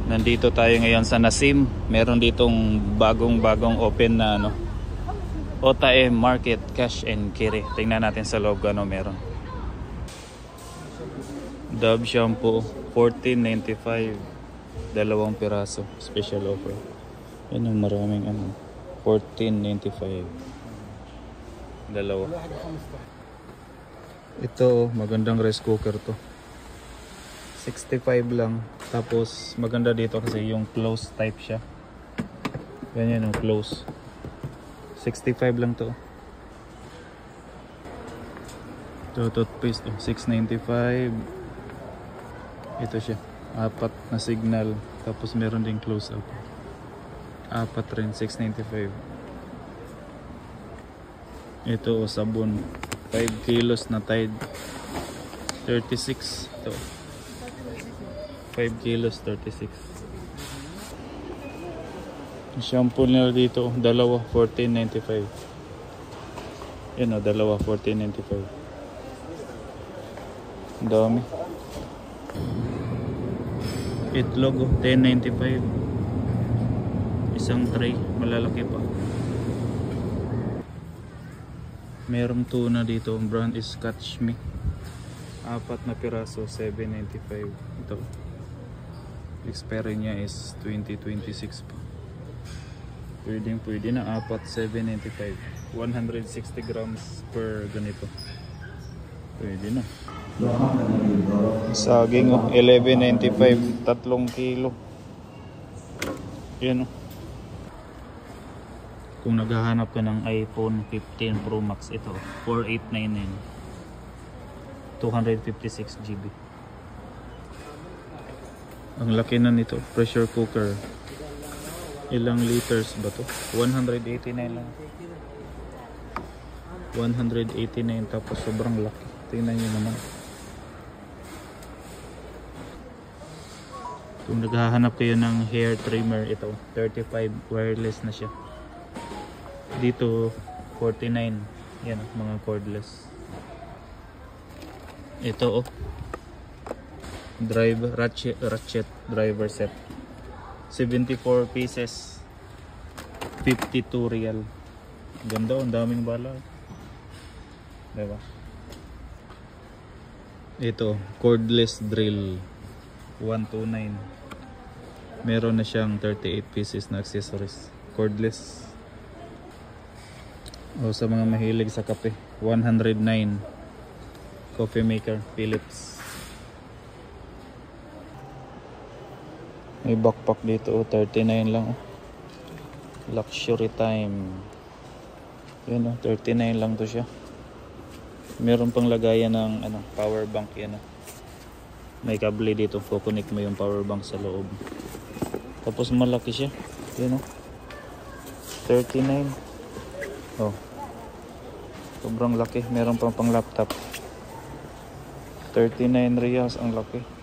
Nandito tayo ngayon sa Nasim. Meron ditong bagong open na Otae Market Cash and Carry. Tingnan natin sa loob ano meron. Dove shampoo $14.95, dalawang piraso, special offer. Yan ang maraming $14.95, dalawa. Ito magandang rice cooker to, 65 lang. Tapos maganda dito kasi yung close type siya. Ganyan yung close, 65 lang to. Ito toothpaste $6.95. Ito siya, 4 na signal. Tapos meron ding close up, 4 rin, $6.95. Ito sabon, 5 kilos na Tide, 36. Ito 5 kilos, 36. Shampoo nila dito, dalawa $14.95. Yan dalawa $14.95. Ang dami. Itlog $10.95. Isang tray, malalaki pa. Merong tuna dito, ang brand is Catch Me, 4 na piraso, $7.95. Ito, expiry nya is 2026 pa. Pwede na 4, $7.95. 160 grams per ganito, pwede na. Saging $11.95, 3 kilo. Yan Kung naghahanap ka ng iPhone 15 Pro Max, ito $4,899, 256 GB. Ang laki na nito. Pressure cooker, ilang liters ba to? 189 lang, 189. Tapos sobrang laki. Tingnan nyo naman. Kung naghahanap kayo ng hair trimmer, ito 35, wireless na siya. Dito 49. Yan mga cordless. Ito ratchet driver set, 74 pieces, 52 real. Ganda, ang daming bala, diba? Ito cordless drill, 129. Meron na siyang 38 pieces na accessories, cordless. Sa mga mahilig sa kape, 109. Coffee maker, Philips. May backpack dito, 39 lang. Luxury time. Yan 39 lang to siya. Meron pang lagayan ng power bank. Yan may kable dito, kukunik mo yung power bank sa loob. Tapos malaki siya. Yan 39. Sobrang laki. Meron pang laptop, 39 reals, ang laki.